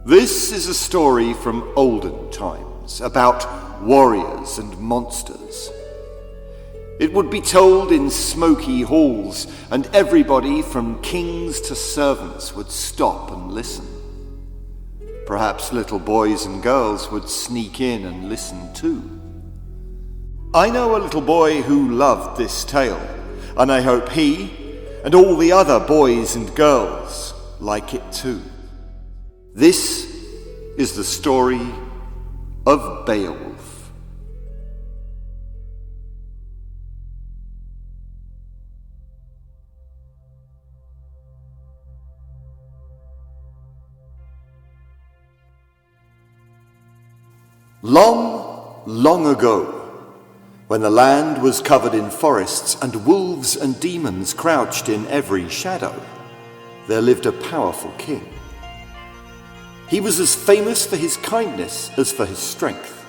This is a story from olden times about warriors and monsters. It would be told in smoky halls, and everybody from kings to servants would stop and listen. Perhaps little boys and girls would sneak in and listen too. I know a little boy who loved this tale, and I hope he and all the other boys and girls like it too. This is the story of Beowulf. Long, long ago, when the land was covered in forests and wolves and demons crouched in every shadow, there lived a powerful king. He was as famous for his kindness as for his strength.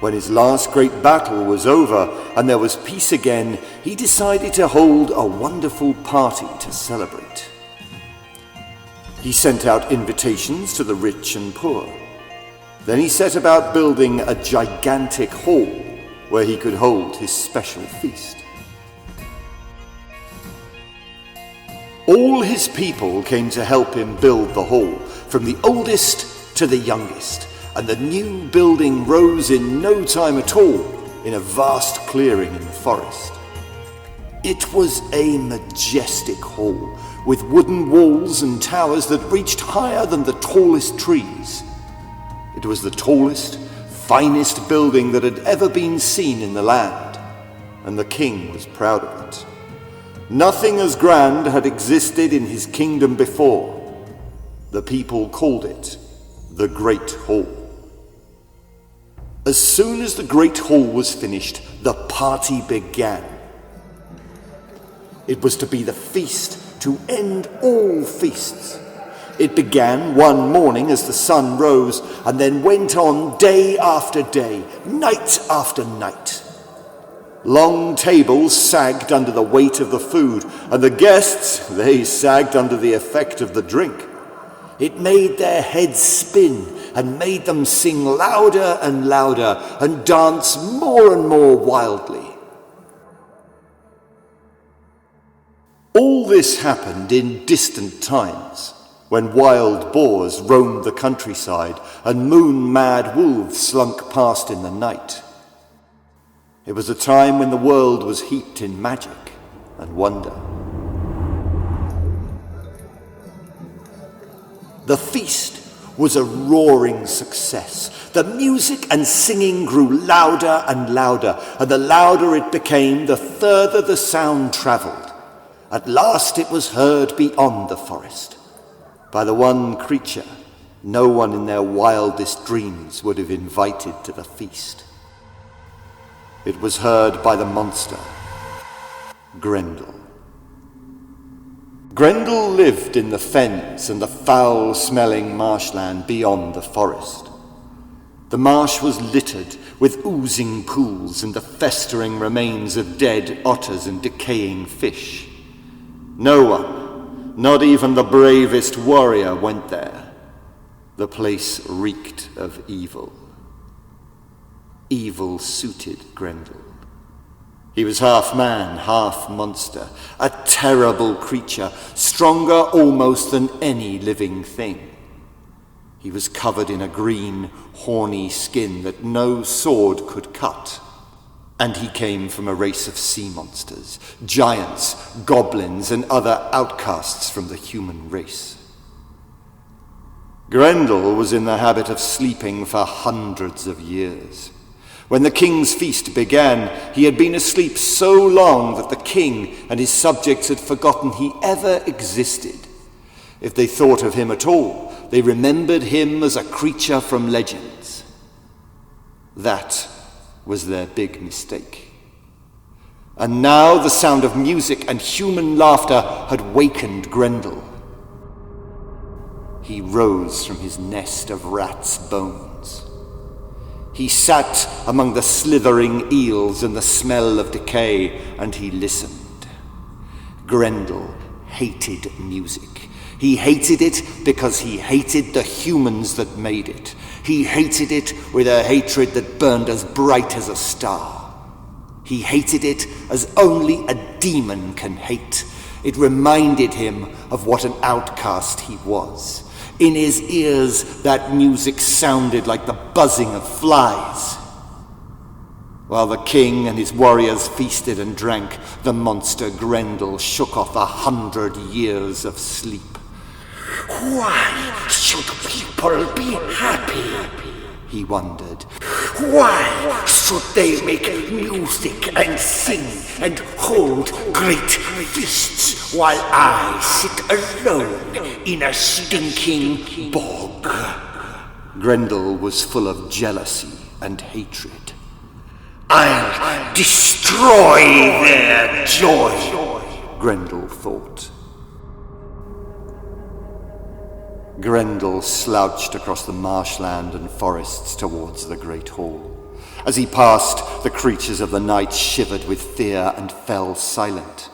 When his last great battle was over and there was peace again, he decided to hold a wonderful party to celebrate. He sent out invitations to the rich and poor. Then he set about building a gigantic hall where he could hold his special feast. All his people came to help him build the hall, from the oldest to the youngest, and the new building rose in no time at all in a vast clearing in the forest. It was a majestic hall with wooden walls and towers that reached higher than the tallest trees. It was the tallest, finest building that had ever been seen in the land, and the king was proud of it. Nothing as grand had existed in his kingdom before. The people called it the Great Hall. As soon as the Great Hall was finished, the party began. It was to be the feast to end all feasts. It began one morning as the sun rose, and then went on day after day, night after night. Long tables sagged under the weight of the food, and the guests, they sagged under the effect of the drink. It made their heads spin and made them sing louder and louder and dance more and more wildly. All this happened in distant times, when wild boars roamed the countryside and moon-mad wolves slunk past in the night. It was a time when the world was heaped in magic and wonder. The feast was a roaring success. The music and singing grew louder and louder, and the louder it became, the further the sound travelled. At last it was heard beyond the forest, by the one creature no one in their wildest dreams would have invited to the feast. It was heard by the monster, Grendel. Grendel lived in the fens and the foul-smelling marshland beyond the forest. The marsh was littered with oozing pools and the festering remains of dead otters and decaying fish. No one, not even the bravest warrior, went there. The place reeked of evil. Evil suited Grendel. He was half man, half monster, a terrible creature, stronger almost than any living thing. He was covered in a green, horny skin that no sword could cut. And he came from a race of sea monsters, giants, goblins, and other outcasts from the human race. Grendel was in the habit of sleeping for hundreds of years. When the king's feast began, he had been asleep so long that the king and his subjects had forgotten he ever existed. If they thought of him at all, they remembered him as a creature from legends. That was their big mistake. And now the sound of music and human laughter had wakened Grendel. He rose from his nest of rat's bones. He sat among the slithering eels and the smell of decay, and he listened. Grendel hated music. He hated it because he hated the humans that made it. He hated it with a hatred that burned as bright as a star. He hated it as only a demon can hate. It reminded him of what an outcast he was. In his ears, that music sounded like the buzzing of flies. While the king and his warriors feasted and drank, the monster Grendel shook off 100 years of sleep. Why should people be happy? He wondered. Why should they make music and sing and hold great feasts while I sit alone in a stinking bog? Grendel was full of jealousy and hatred. I'll destroy their joy, Grendel thought. Grendel slouched across the marshland and forests towards the great hall. As he passed, the creatures of the night shivered with fear and fell silent.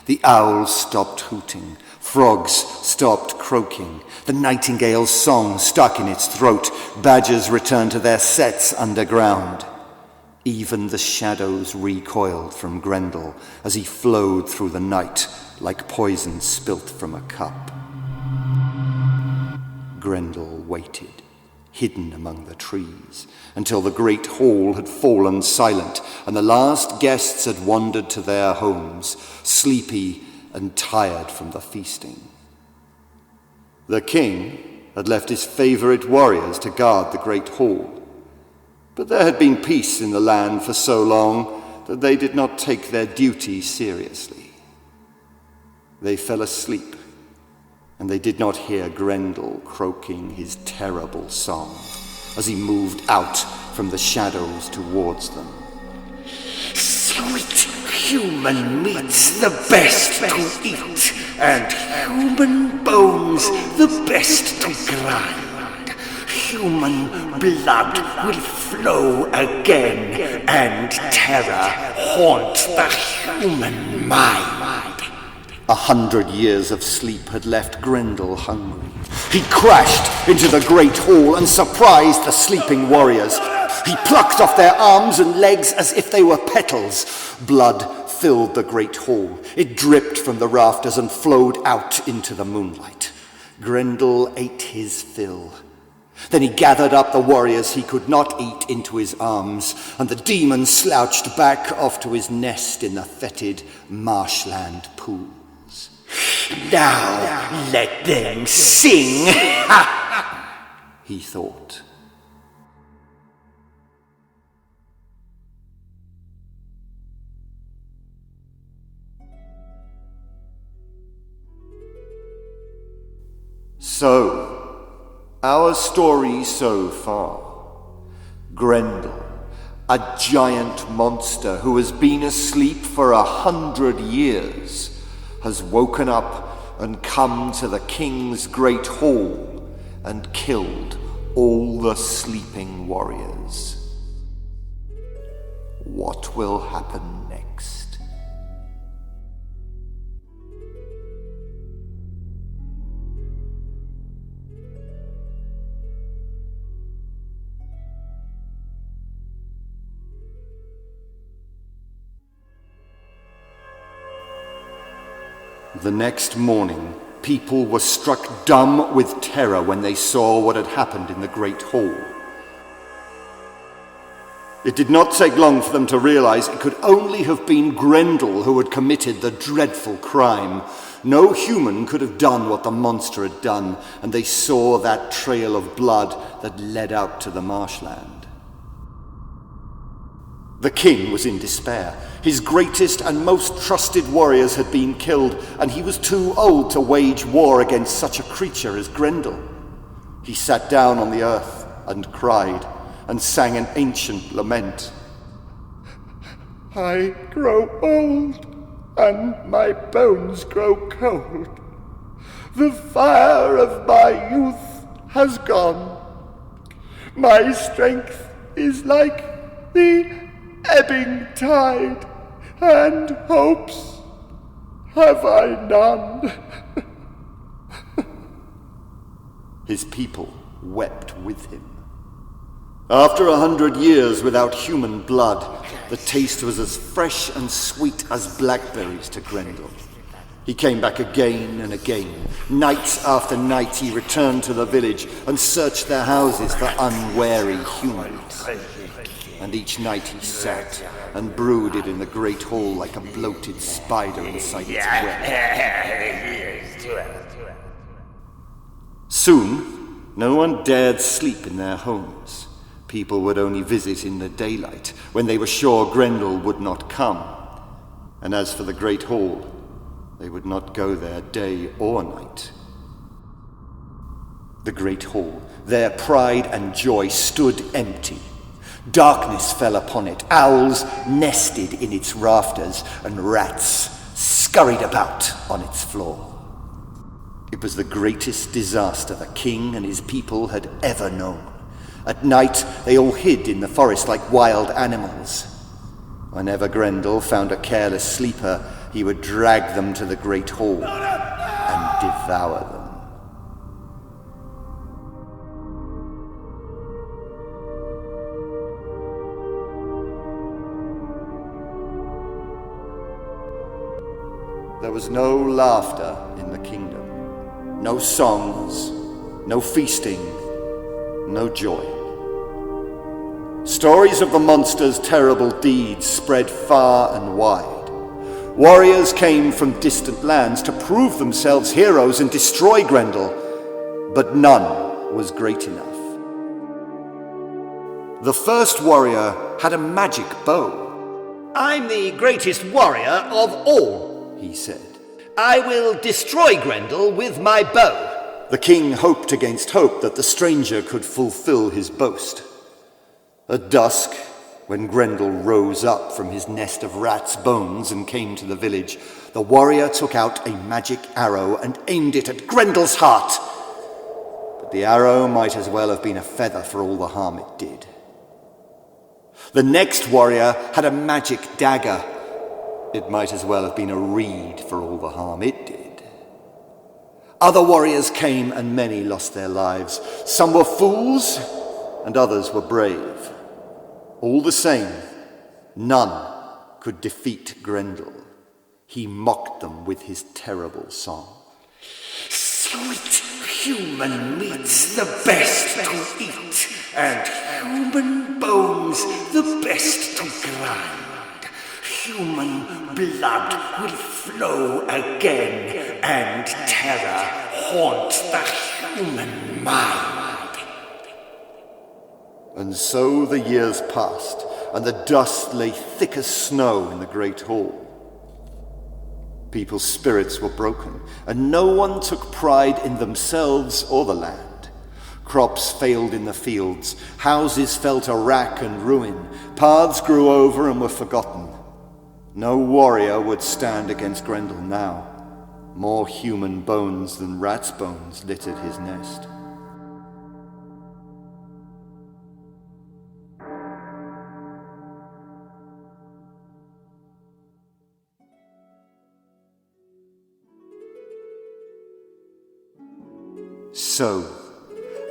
The owls stopped hooting, frogs stopped croaking, the nightingale's song stuck in its throat, badgers returned to their sets underground. Even the shadows recoiled from Grendel as he flowed through the night like poison spilt from a cup. Grendel waited, hidden among the trees, until the great hall had fallen silent and the last guests had wandered to their homes, sleepy and tired from the feasting. The king had left his favorite warriors to guard the great hall, but there had been peace in the land for so long that they did not take their duty seriously. They fell asleep, and they did not hear Grendel croaking his terrible song as he moved out from the shadows towards them. Sweet human meat's the best to eat, and human bones the best to grind. Human blood will flow again, and terror haunt the human mind. 100 years of sleep had left Grendel hungry. He crashed into the great hall and surprised the sleeping warriors. He plucked off their arms and legs as if they were petals. Blood filled the great hall. It dripped from the rafters and flowed out into the moonlight. Grendel ate his fill. Then he gathered up the warriors he could not eat into his arms, and the demon slouched back off to his nest in the fetid marshland pools. Now let them sing, he thought. So, our story so far. Grendel, a giant monster who has been asleep for 100 years, has woken up and come to the king's great hall and killed all the sleeping warriors. What will happen next? The next morning, people were struck dumb with terror when they saw what had happened in the great hall. It did not take long for them to realize it could only have been Grendel who had committed the dreadful crime. No human could have done what the monster had done, and they saw that trail of blood that led out to the marshland. The king was in despair. His greatest and most trusted warriors had been killed, and he was too old to wage war against such a creature as Grendel. He sat down on the earth and cried, and sang an ancient lament. I grow old, and my bones grow cold. The fire of my youth has gone. My strength is like the ebbing tide, and hopes have I none. His people wept with him. After 100 years without human blood, the taste was as fresh and sweet as blackberries to Grendel. He came back again and again. Night after night he returned to the village and searched their houses for unwary humans. And each night he sat and brooded in the great hall like a bloated spider inside its web. Soon, no one dared sleep in their homes. People would only visit in the daylight, when they were sure Grendel would not come. And as for the great hall, they would not go there day or night. The great hall, their pride and joy, stood empty. Darkness fell upon it. Owls nested in its rafters, and rats scurried about on its floor. It was the greatest disaster the king and his people had ever known. At night, they all hid in the forest like wild animals. Whenever Grendel found a careless sleeper, he would drag them to the great hall and devour them. There was no laughter in the kingdom, no songs, no feasting, no joy. Stories of the monster's terrible deeds spread far and wide. Warriors came from distant lands to prove themselves heroes and destroy Grendel, but none was great enough. The first warrior had a magic bow. I'm the greatest warrior of all, He said. I will destroy Grendel with my bow. The king hoped against hope that the stranger could fulfill his boast. At dusk, when Grendel rose up from his nest of rat's bones and came to the village, the warrior took out a magic arrow and aimed it at Grendel's heart. But the arrow might as well have been a feather for all the harm it did. The next warrior had a magic dagger. It might as well have been a reed for all the harm it did. Other warriors came and many lost their lives. Some were fools and others were brave. All the same, none could defeat Grendel. He mocked them with his terrible song. Sweet human meat's the best to eat, and human bones the best to grind. Human blood will flow again, and terror haunt the human mind. And so the years passed, and the dust lay thick as snow in the great hall. People's spirits were broken, and no one took pride in themselves or the land. Crops failed in the fields, houses fell to wrack and ruin, paths grew over and were forgotten. No warrior would stand against Grendel now. More human bones than rat's bones littered his nest. So,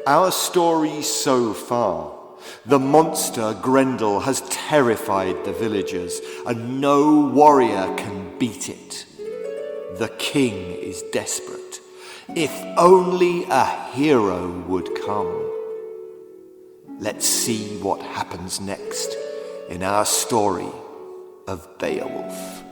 our story so far. The monster Grendel has terrified the villagers, and no warrior can beat it. The king is desperate. If only a hero would come. Let's see what happens next in our story of Beowulf.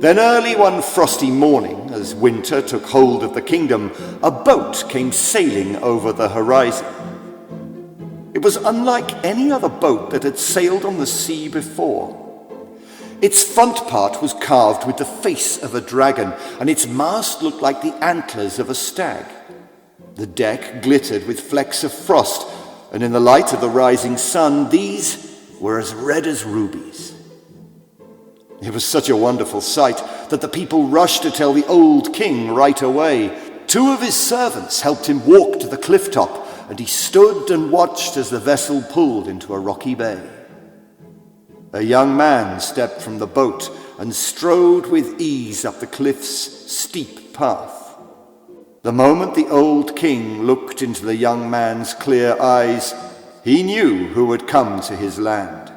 Then early one frosty morning, as winter took hold of the kingdom, a boat came sailing over the horizon. It was unlike any other boat that had sailed on the sea before. Its front part was carved with the face of a dragon, and its mast looked like the antlers of a stag. The deck glittered with flecks of frost, and in the light of the rising sun, these were as red as rubies. It was such a wonderful sight that the people rushed to tell the old king right away. 2 of his servants helped him walk to the cliff top, and he stood and watched as the vessel pulled into a rocky bay. A young man stepped from the boat and strode with ease up the cliff's steep path. The moment the old king looked into the young man's clear eyes, he knew who had come to his land.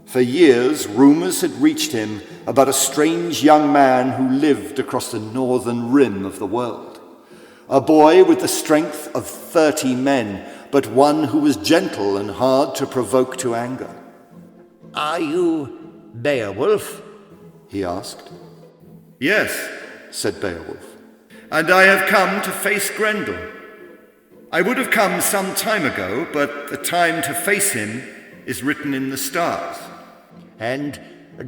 For years, rumors had reached him about a strange young man who lived across the northern rim of the world. A boy with the strength of 30 men, but one who was gentle and hard to provoke to anger. Are you Beowulf? He asked. Yes, said Beowulf, and I have come to face Grendel. I would have come some time ago, but the time to face him is written in the stars. And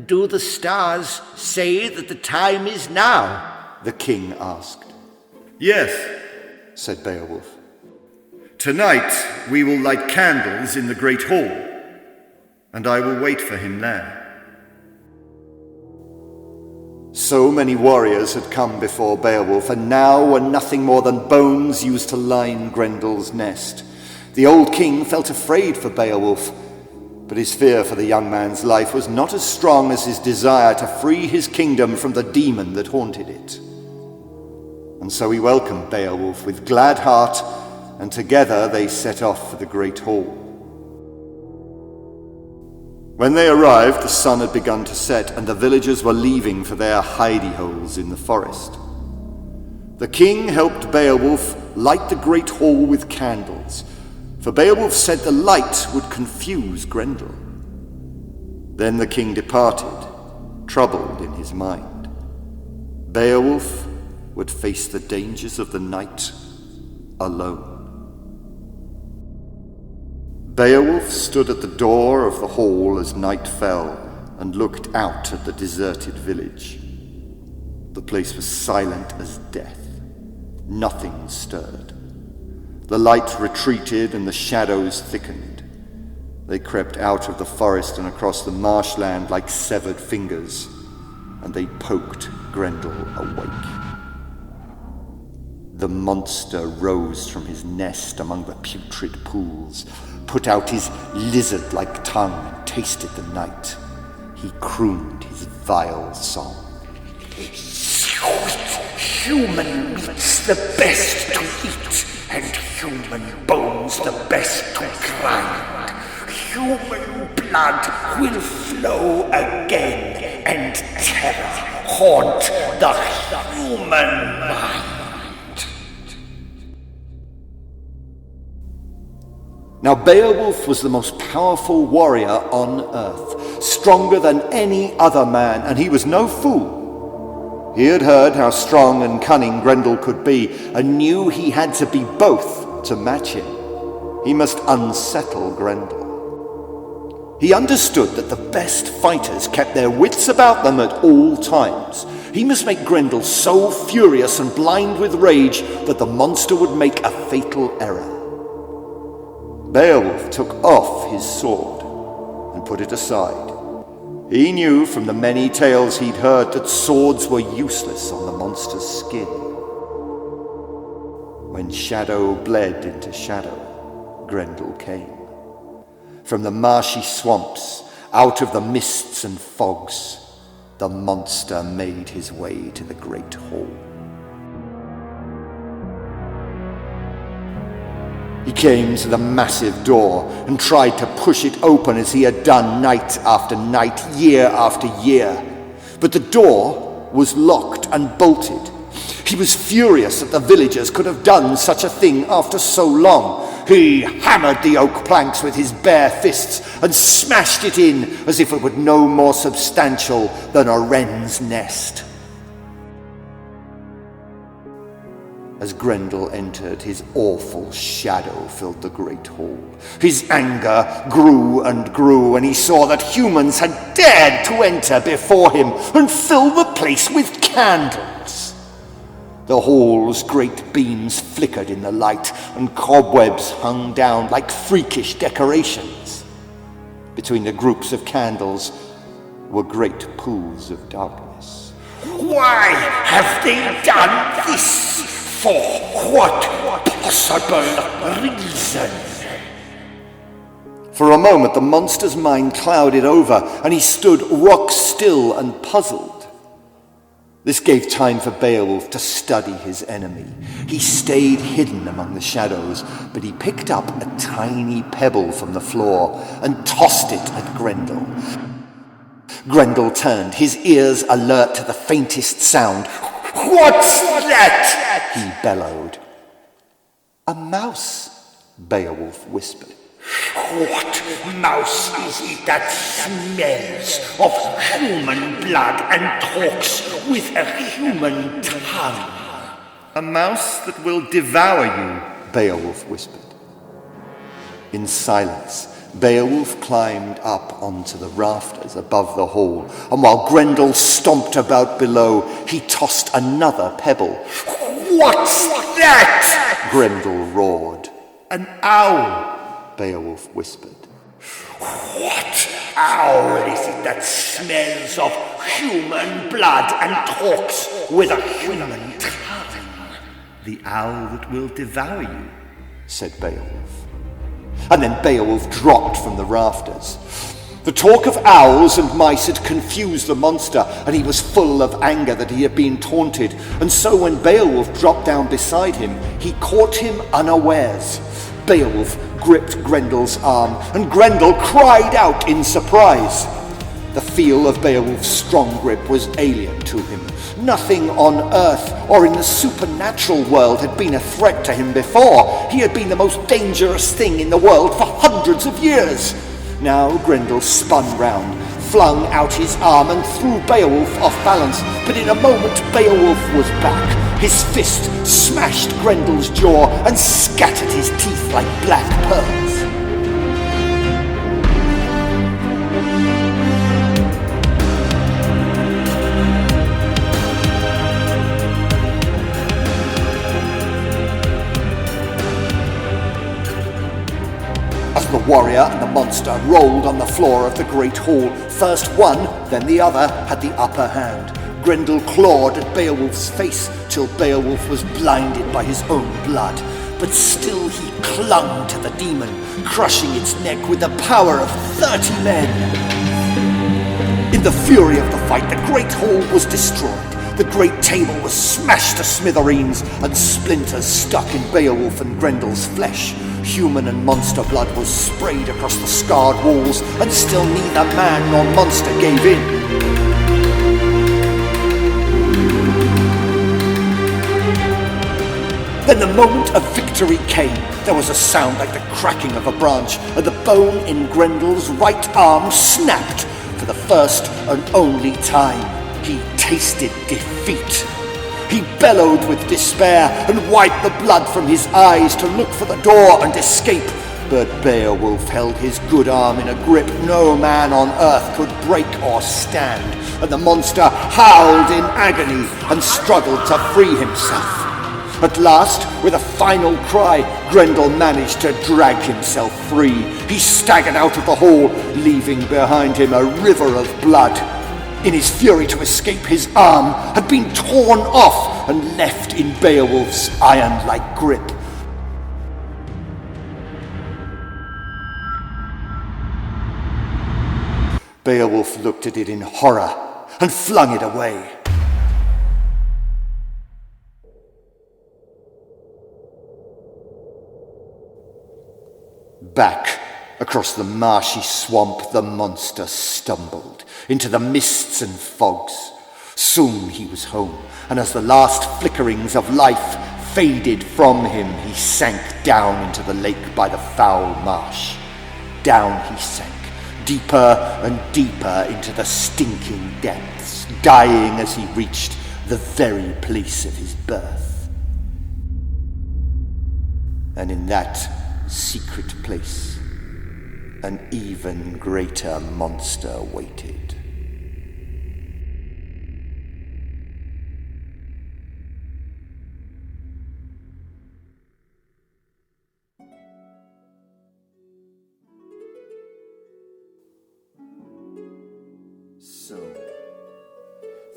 do the stars say that the time is now? The king asked. Yes, said Beowulf. Tonight we will light candles in the great hall, and I will wait for him there. So many warriors had come before Beowulf, and now were nothing more than bones used to line Grendel's nest. The old king felt afraid for Beowulf, but his fear for the young man's life was not as strong as his desire to free his kingdom from the demon that haunted it. And so he welcomed Beowulf with glad heart, and together they set off for the great hall. When they arrived, the sun had begun to set, and the villagers were leaving for their hidey-holes in the forest. The king helped Beowulf light the great hall with candles, for Beowulf said the light would confuse Grendel. Then the king departed, troubled in his mind. Beowulf would face the dangers of the night alone. Beowulf stood at the door of the hall as night fell and looked out at the deserted village. The place was silent as death. Nothing stirred. The light retreated and the shadows thickened. They crept out of the forest and across the marshland like severed fingers, and they poked Grendel awake. The monster rose from his nest among the putrid pools, put out his lizard-like tongue and tasted the night. He crooned his vile song. Human meat's the best to eat, and human bones the best to grind. Human blood will flow again, and terror haunt the human mind. Now Beowulf was the most powerful warrior on earth, stronger than any other man, and he was no fool. He had heard how strong and cunning Grendel could be, and knew he had to be both to match him. He must unsettle Grendel. He understood that the best fighters kept their wits about them at all times. He must make Grendel so furious and blind with rage that the monster would make a fatal error. Beowulf took off his sword and put it aside. He knew from the many tales he'd heard that swords were useless on the monster's skin. When shadow bled into shadow, Grendel came. From the marshy swamps, out of the mists and fogs, the monster made his way to the great hall. He came to the massive door and tried to push it open as he had done night after night, year after year. But the door was locked and bolted. He was furious that the villagers could have done such a thing after so long. He hammered the oak planks with his bare fists and smashed it in as if it were no more substantial than a wren's nest. As Grendel entered, his awful shadow filled the great hall. His anger grew and grew, and he saw that humans had dared to enter before him and fill the place with candles. The hall's great beams flickered in the light, and cobwebs hung down like freakish decorations. Between the groups of candles were great pools of darkness. Why have they done this? For what possible reason? For a moment the monster's mind clouded over, and he stood rock still and puzzled. This gave time for Beowulf to study his enemy. He stayed hidden among the shadows, but he picked up a tiny pebble from the floor and tossed it at Grendel. Grendel turned, his ears alert to the faintest sound. What's that? He bellowed. A mouse, Beowulf whispered. What mouse is it that smells of human blood and talks with a human tongue? A mouse that will devour you, Beowulf whispered. In silence, Beowulf climbed up onto the rafters above the hall, and while Grendel stomped about below, he tossed another pebble. What's that? Grendel roared. An owl, Beowulf whispered. What owl is it that smells of human blood and talks with a human tongue? The owl that will devour you, said Beowulf. And then Beowulf dropped from the rafters. The talk of owls and mice had confused the monster, and he was full of anger that he had been taunted. And so when Beowulf dropped down beside him, he caught him unawares. Beowulf gripped Grendel's arm, and Grendel cried out in surprise. The feel of Beowulf's strong grip was alien to him. Nothing on earth or in the supernatural world had been a threat to him before. He had been the most dangerous thing in the world for hundreds of years. Now Grendel spun round, flung out his arm and threw Beowulf off balance, but in a moment Beowulf was back. His fist smashed Grendel's jaw and scattered his teeth like black pearls. As the warrior and the monster rolled on the floor of the great hall, first one, then the other, had the upper hand. Grendel clawed at Beowulf's face till Beowulf was blinded by his own blood. But still he clung to the demon, crushing its neck with the power of 30 men. In the fury of the fight, the great hall was destroyed. The great table was smashed to smithereens, and splinters stuck in Beowulf and Grendel's flesh. Human and monster blood was sprayed across the scarred walls, and still neither man nor monster gave in. Then the moment of victory came. There was a sound like the cracking of a branch, and the bone in Grendel's right arm snapped. For the first and only time, he tasted defeat. He bellowed with despair and wiped the blood from his eyes to look for the door and escape. But Beowulf held his good arm in a grip no man on earth could break or stand, and the monster howled in agony and struggled to free himself. At last, with a final cry, Grendel managed to drag himself free. He staggered out of the hall, leaving behind him a river of blood. In his fury to escape, his arm had been torn off and left in Beowulf's iron-like grip. Beowulf looked at it in horror and flung it away. Back across the marshy swamp, the monster stumbled into the mists and fogs. Soon he was home, and as the last flickerings of life faded from him, he sank down into the lake by the foul marsh. Down he sank, deeper and deeper into the stinking depths, dying as he reached the very place of his birth. And in that secret place, an even greater monster waited.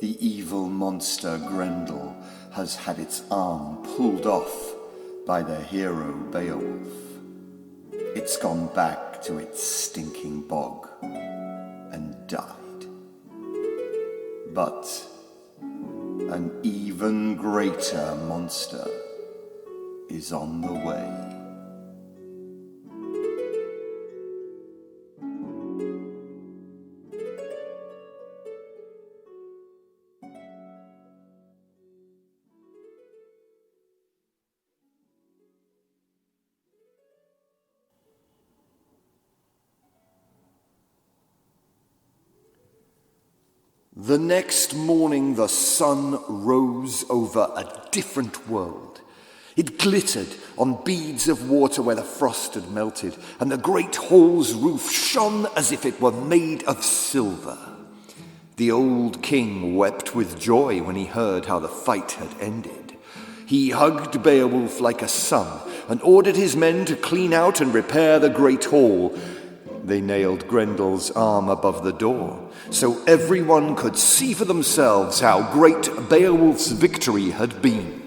The evil monster Grendel has had its arm pulled off by the hero Beowulf. It's gone back to its stinking bog and died. But an even greater monster is on the way. The next morning the sun rose over a different world. It glittered on beads of water where the frost had melted, and the great hall's roof shone as if it were made of silver. The old king wept with joy when he heard how the fight had ended. He hugged Beowulf like a son and ordered his men to clean out and repair the great hall. They nailed Grendel's arm above the door, so everyone could see for themselves how great Beowulf's victory had been.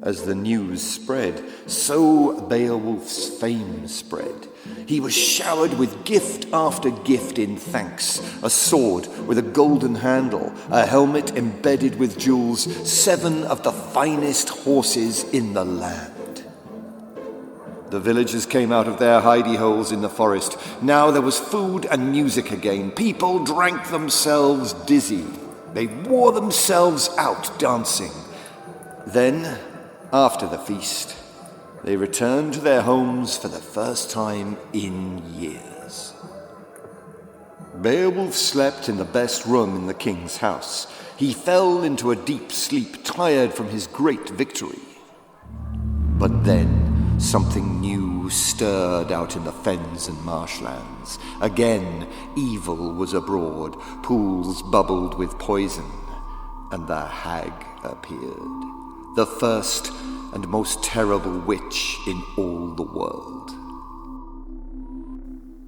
As the news spread, so Beowulf's fame spread. He was showered with gift after gift in thanks: a sword with a golden handle, a helmet embedded with jewels, 7 of the finest horses in the land. The villagers came out of their hidey holes in the forest. Now there was food and music again. People drank themselves dizzy. They wore themselves out dancing. Then, after the feast, they returned to their homes for the first time in years. Beowulf slept in the best room in the king's house. He fell into a deep sleep, tired from his great victory. But then, something new stirred out in the fens and marshlands. Again, evil was abroad. Pools bubbled with poison, and the hag appeared, the first and most terrible witch in all the world.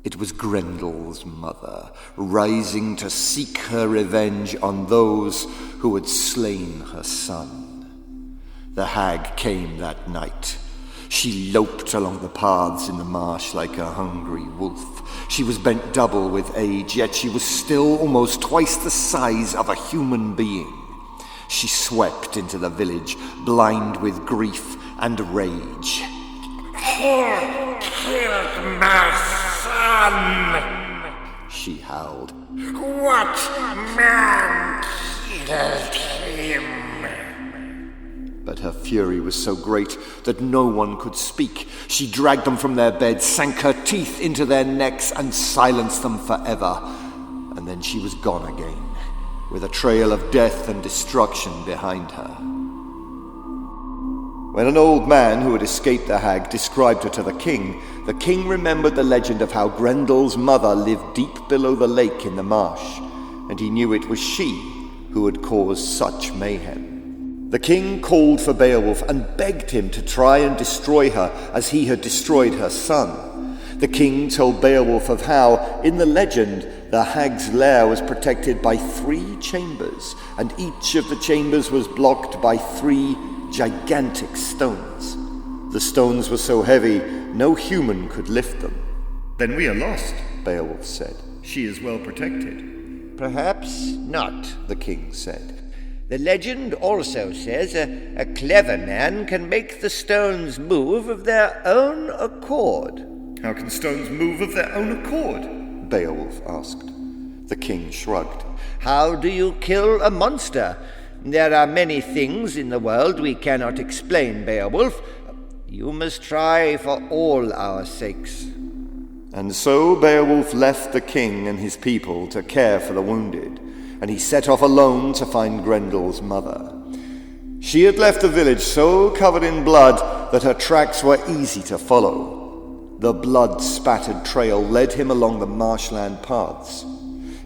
It was Grendel's mother, rising to seek her revenge on those who had slain her son. The hag came that night. She loped along the paths in the marsh like a hungry wolf. She was bent double with age, yet she was still almost twice the size of a human being. She swept into the village, blind with grief and rage. Who killed my son? She howled. What man killed him? But her fury was so great that no one could speak. She dragged them from their beds, sank her teeth into their necks, and silenced them forever. And then she was gone again, with a trail of death and destruction behind her. When an old man who had escaped the hag described her to the king remembered the legend of how Grendel's mother lived deep below the lake in the marsh, and he knew it was she who had caused such mayhem. The king called for Beowulf and begged him to try and destroy her as he had destroyed her son. The king told Beowulf of how, in the legend, the hag's lair was protected by 3 chambers, and each of the chambers was blocked by 3 gigantic stones. The stones were so heavy, no human could lift them. Then we are lost, Beowulf said. She is well protected. Perhaps not, the king said. The legend also says a clever man can make the stones move of their own accord. How can stones move of their own accord? Beowulf asked. The king shrugged. How do you kill a monster? There are many things in the world we cannot explain, Beowulf. You must try for all our sakes. And so Beowulf left the king and his people to care for the wounded, and he set off alone to find Grendel's mother. She had left the village so covered in blood that her tracks were easy to follow. The blood-spattered trail led him along the marshland paths.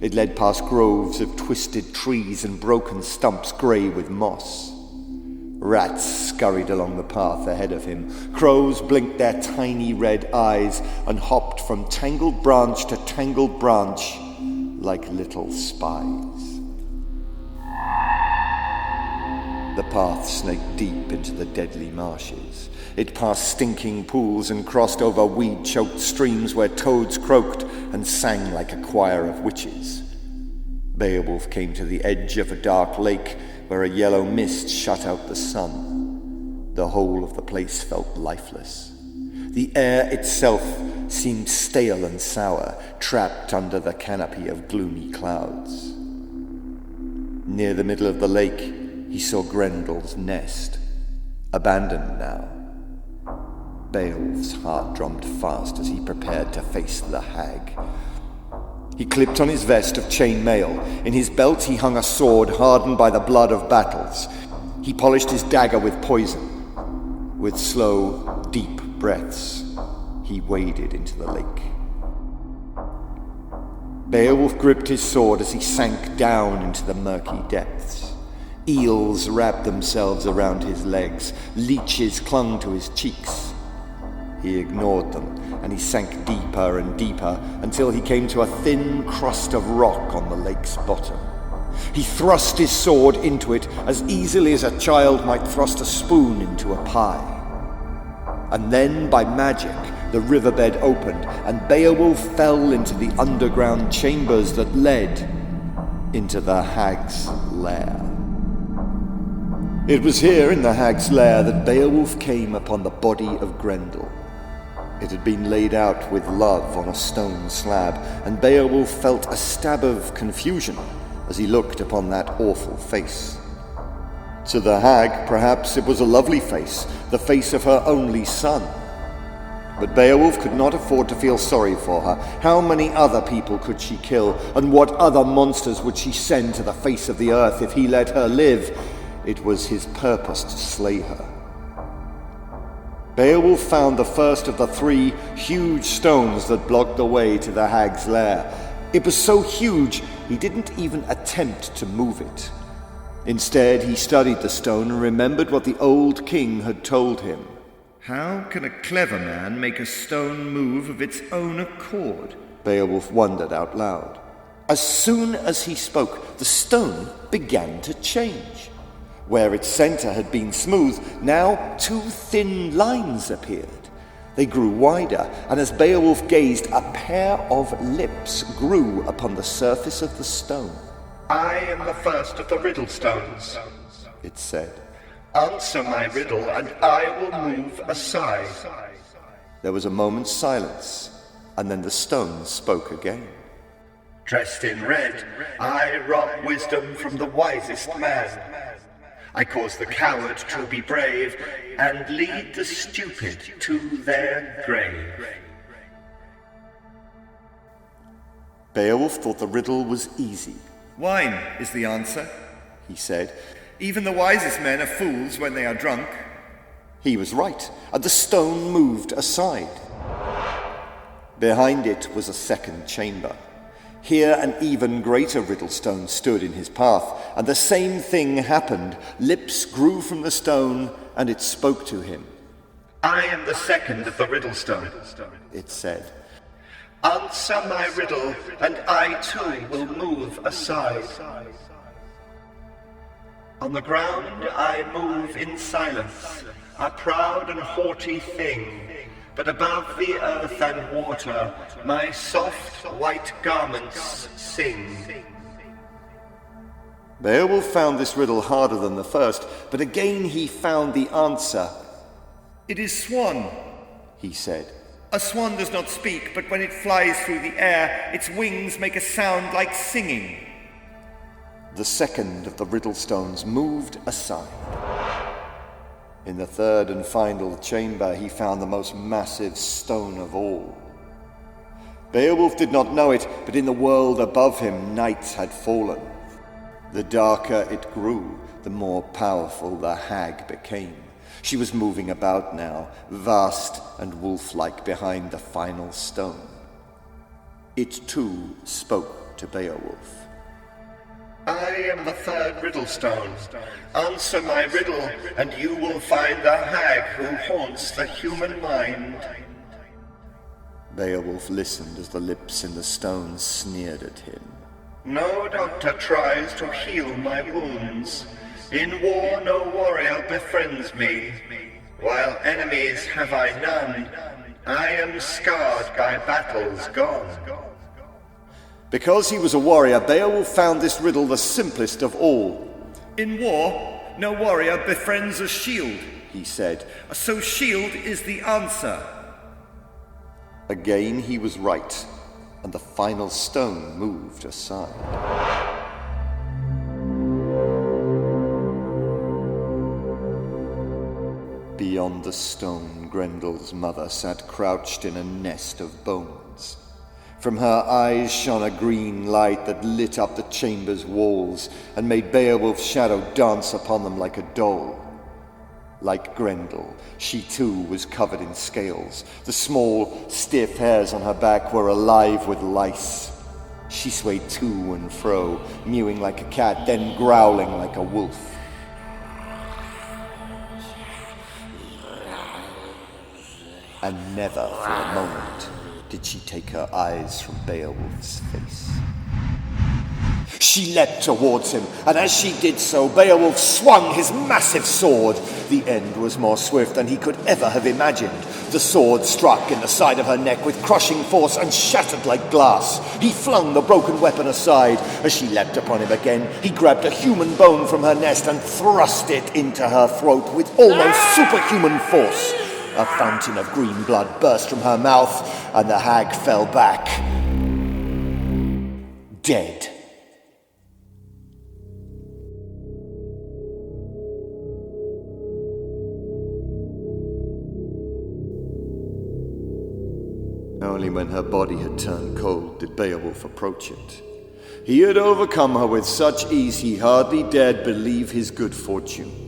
It led past groves of twisted trees and broken stumps grey with moss. Rats scurried along the path ahead of him. Crows blinked their tiny red eyes and hopped from tangled branch to tangled branch like little spies. The path snaked deep into the deadly marshes. It passed stinking pools and crossed over weed-choked streams where toads croaked and sang like a choir of witches. Beowulf came to the edge of a dark lake where a yellow mist shut out the sun. The whole of the place felt lifeless. The air itself seemed stale and sour, trapped under the canopy of gloomy clouds. Near the middle of the lake, he saw Grendel's nest, abandoned now. Beowulf's heart drummed fast as he prepared to face the hag. He clipped on his vest of chain mail. In his belt he hung a sword hardened by the blood of battles. He polished his dagger with poison. With slow, deep breaths, he waded into the lake. Beowulf gripped his sword as he sank down into the murky depths. Eels wrapped themselves around his legs. Leeches clung to his cheeks. He ignored them, and he sank deeper and deeper until he came to a thin crust of rock on the lake's bottom. He thrust his sword into it as easily as a child might thrust a spoon into a pie. And then, by magic, the riverbed opened, and Beowulf fell into the underground chambers that led into the hag's lair. It was here in the hag's lair that Beowulf came upon the body of Grendel. It had been laid out with love on a stone slab, and Beowulf felt a stab of confusion as he looked upon that awful face. To the hag, perhaps it was a lovely face, the face of her only son. But Beowulf could not afford to feel sorry for her. How many other people could she kill, and what other monsters would she send to the face of the earth if he let her live? It was his purpose to slay her. Beowulf found the first of the 3 huge stones that blocked the way to the hag's lair. It was so huge, he didn't even attempt to move it. Instead, he studied the stone and remembered what the old king had told him. How can a clever man make a stone move of its own accord? Beowulf wondered out loud. As soon as he spoke, the stone began to change. Where its center had been smooth, now 2 thin lines appeared. They grew wider, and as Beowulf gazed, a pair of lips grew upon the surface of the stone. I am the first of the riddle stones, it said. Answer my riddle, and I will move aside. There was a moment's silence, and then the stone spoke again. Dressed in red, I rob wisdom from the wisest man. I cause the coward to be brave, and lead the stupid to their grave. Beowulf thought the riddle was easy. Wine is the answer, he said. Even the wisest men are fools when they are drunk. He was right, and the stone moved aside. Behind it was a second chamber. Here an even greater riddle stone stood in his path, and the same thing happened. Lips grew from the stone, and it spoke to him. I am the second of the riddle stone, it said. Answer my riddle, and I too will move aside. On the ground I move in silence, a proud and haughty thing. But above the earth and water, my soft white garments sing. Beowulf found this riddle harder than the first, but again he found the answer. It is swan, he said. A swan does not speak, but when it flies through the air, its wings make a sound like singing. The second of the riddle stones moved aside. In the third and final chamber, he found the most massive stone of all. Beowulf did not know it, but in the world above him, night had fallen. The darker it grew, the more powerful the hag became. She was moving about now, vast and wolf-like behind the final stone. It too spoke to Beowulf. I am the third riddle stone. Answer my riddle, and you will find the hag who haunts the human mind. Beowulf listened as the lips in the stone sneered at him. No doctor tries to heal my wounds. In war no warrior befriends me, while enemies have I none. I am scarred by battles gone. Because he was a warrior, Beowulf found this riddle the simplest of all. In war, no warrior befriends a shield, He said. so shield is the answer. Again he was right, and the final stone moved aside. Beyond the stone, Grendel's mother sat crouched in a nest of bones. From her eyes shone a green light that lit up the chamber's walls and made Beowulf's shadow dance upon them like a doll. Like Grendel, she too was covered in scales. The small, stiff hairs on her back were alive with lice. She swayed to and fro, mewing like a cat, then growling like a wolf. And never for a moment did she take her eyes from Beowulf's face. She leapt towards him, and as she did so, Beowulf swung his massive sword. The end was more swift than he could ever have imagined. The sword struck in the side of her neck with crushing force and shattered like glass. He flung the broken weapon aside. As she leapt upon him again, he grabbed a human bone from her nest and thrust it into her throat with almost superhuman force. A fountain of green blood burst from her mouth, and the hag fell back, dead. Only when her body had turned cold did Beowulf approach it. He had overcome her with such ease he hardly dared believe his good fortune.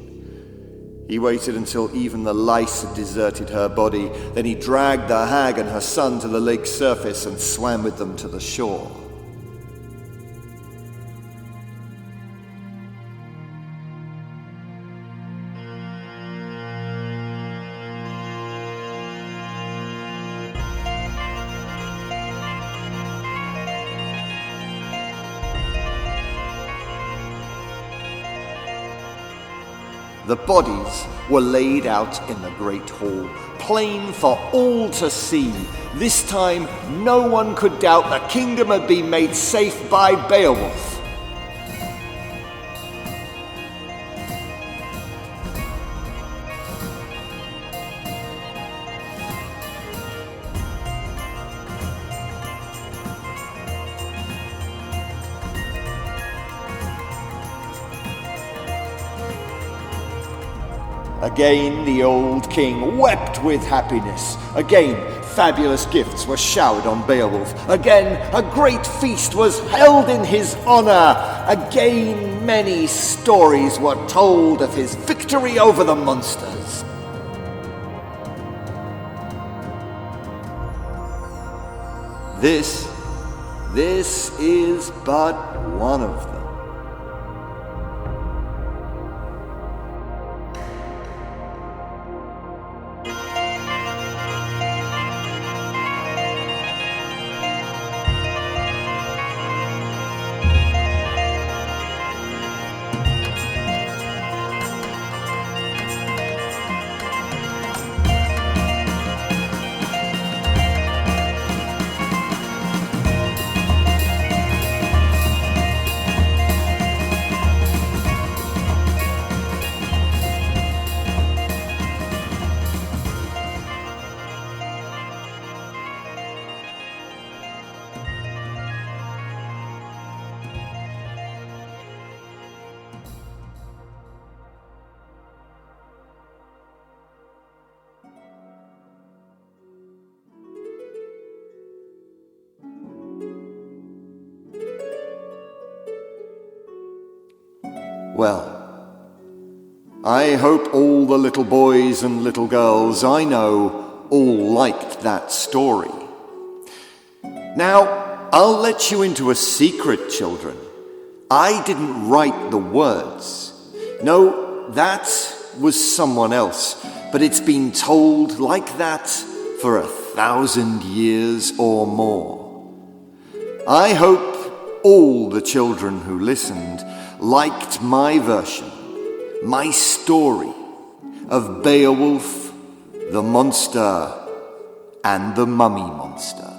He waited until even the lice had deserted her body, then he dragged the hag and her son to the lake's surface and swam with them to the shore. The bodies were laid out in the great hall, plain for all to see. This time, no one could doubt the kingdom had been made safe by Beowulf. Again, the old king wept with happiness. Again, fabulous gifts were showered on Beowulf. Again, a great feast was held in his honor. Again, many stories were told of his victory over the monsters. This is but one of them. Well, I hope all the little boys and little girls I know all liked that story. Now, I'll let you into a secret, children. I didn't write the words. No, that was someone else, but it's been told like that for 1,000 years or more. I hope all the children who listened liked my version, my story of Beowulf, the monster, and the mummy monster.